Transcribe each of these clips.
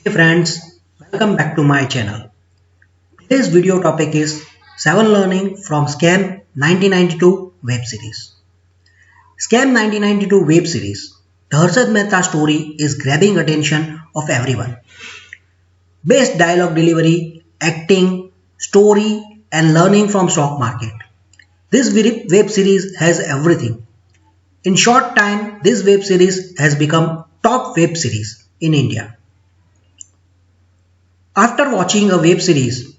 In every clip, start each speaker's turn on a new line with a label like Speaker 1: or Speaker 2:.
Speaker 1: Hey friends, welcome back to my channel. Today's video topic is 7 Learning from Scam 1992 web series. Scam 1992 web series. The Harshad Mehta story is grabbing attention of everyone. Best dialogue delivery, acting, story and learning from stock market. This web series has everything. In short time, this web series has become top web series in India. After watching a web series,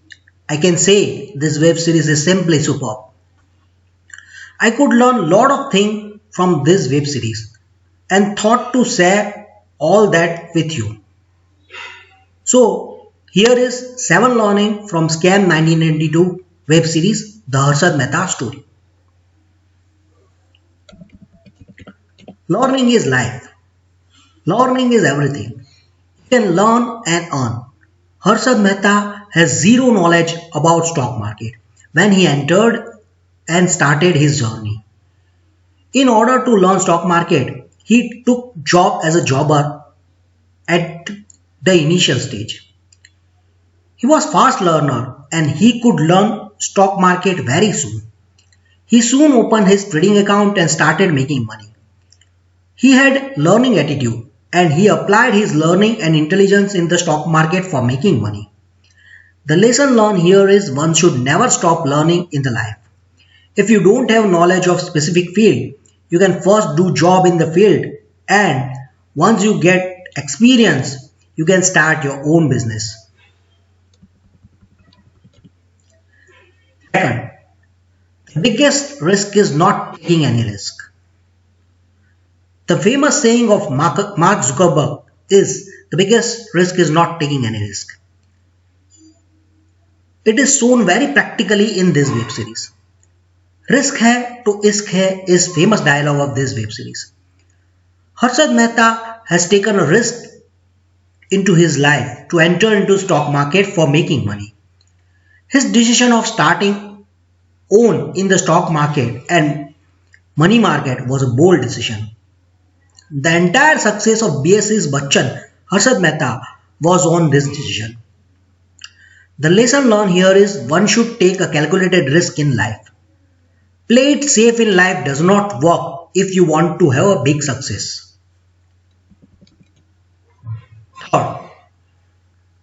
Speaker 1: I can say this web series is simply superb. I could learn lot of things from this web series and thought to share all that with you. So here is 7 learning from Scam 1992 web series The Harshad Mehta Story. Learning is life. Learning is everything. You can learn and earn. Harshad Mehta has zero knowledge about stock market when he entered and started his journey. In order to learn stock market, he took job as a jobber at the initial stage. He was fast learner and he could learn stock market very soon. He soon opened his trading account and started making money. He had learning attitude and he applied his learning and intelligence in the stock market for making money. The lesson learned here is one should never stop learning in the life. If you don't have knowledge of specific field, you can first do job in the field and once you get experience, you can start your own business. Second, the biggest risk is not taking any risk. The famous saying of Mark Zuckerberg is the biggest risk is not taking any risk. It is shown very practically in this web series. Risk hai to isk hai is famous dialogue of this web series. Harshad Mehta has taken a risk into his life to enter into stock market for making money. His decision of starting own in the stock market and money market was a bold decision. The entire success of BSE's Bachchan, Harshad Mehta, was on this decision. The lesson learned here is one should take a calculated risk in life. Play it safe in life does not work if you want to have a big success. Third,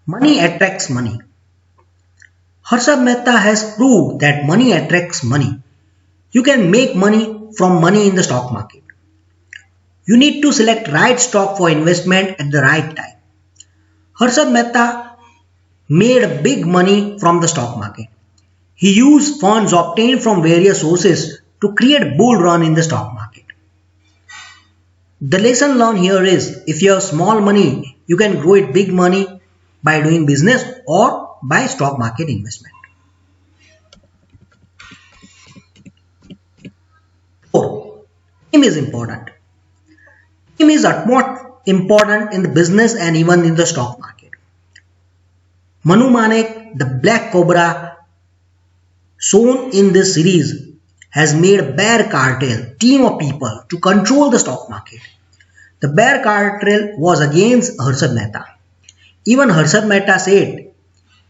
Speaker 1: money attracts money. Harshad Mehta has proved that money attracts money. You can make money from money in the stock market. You need to select right stock for investment at the right time. Harshad Mehta made big money from the stock market. He used funds obtained from various sources to create bull run in the stock market. The lesson learned here is if you have small money, you can grow it big money by doing business or by stock market investment. 4. Team is important. Team is utmost important in the business and even in the stock market. Manu Manek, the Black Cobra shown in this series, has made a bear cartel team of people to control the stock market. The bear cartel was against Harshad Mehta. Even Harshad Mehta said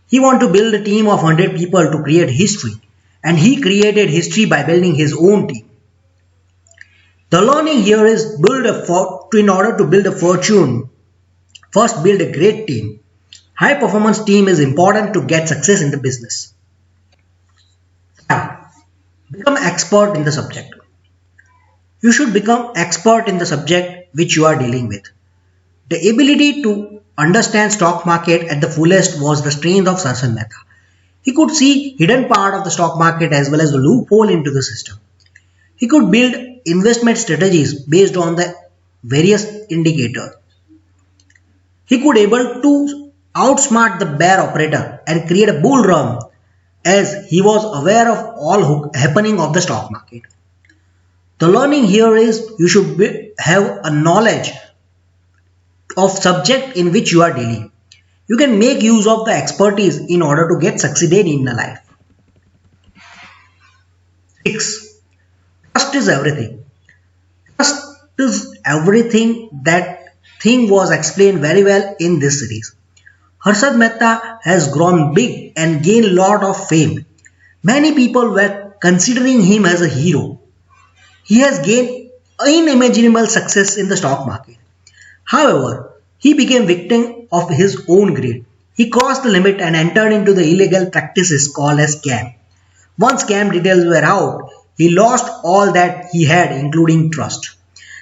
Speaker 1: he wanted to build a team of 100 people to create history, and he created history by building his own team. The learning here is in order to build a fortune, first build a great team. High performance team is important to get success in the business. 5. Become expert in the subject. You should become expert in the subject which you are dealing with. The ability to understand stock market at the fullest was the strength of Harshad Mehta. He could see hidden part of the stock market as well as the loophole into the system. He could build investment strategies based on the various indicators. He could able to outsmart the bear operator and create a bull run as he was aware of all happening of the stock market. The learning here is you should have a knowledge of subject in which you are dealing. You can make use of the expertise in order to get succeeded in the life. 6. Trust is everything. Trust is everything. That thing was explained very well in this series. Harshad Mehta has grown big and gained a lot of fame. Many people were considering him as a hero. He has gained unimaginable success in the stock market. However, he became victim of his own greed. He crossed the limit and entered into the illegal practices called as scam. Once scam details were out, he lost all that he had, including trust.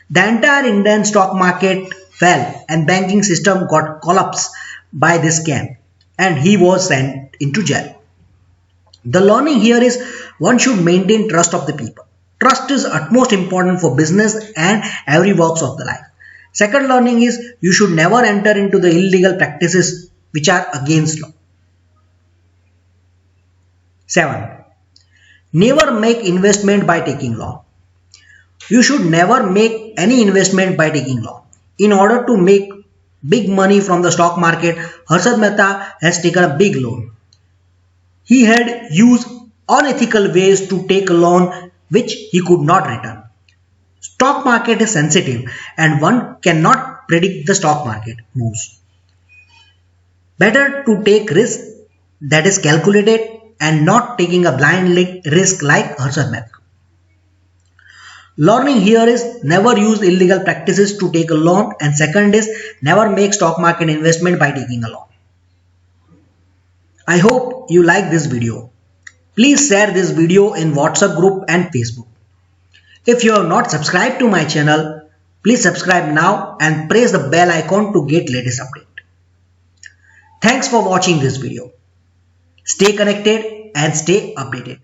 Speaker 1: The entire Indian stock market fell and banking system got collapsed by this scam, and he was sent into jail. The learning here is one should maintain trust of the people. Trust is utmost important for business and every walks of the life. Second learning is you should never enter into the illegal practices which are against law. 7. Never make investment by taking loan. You should never make any investment by taking loan. In order to make big money from the stock market, Harshad Mehta has taken a big loan. He had used unethical ways to take a loan which he could not return. Stock market is sensitive and one cannot predict the stock market moves. Better to take risk that is calculated and not taking a blind risk like Harshad Mehta. Learning here is never use illegal practices to take a loan, and second is never make stock market investment by taking a loan. I hope you like this video. Please share this video in WhatsApp group and Facebook. If you have not subscribed to my channel, please subscribe now and press the bell icon to get latest update. Thanks for watching this video. Stay connected and stay updated.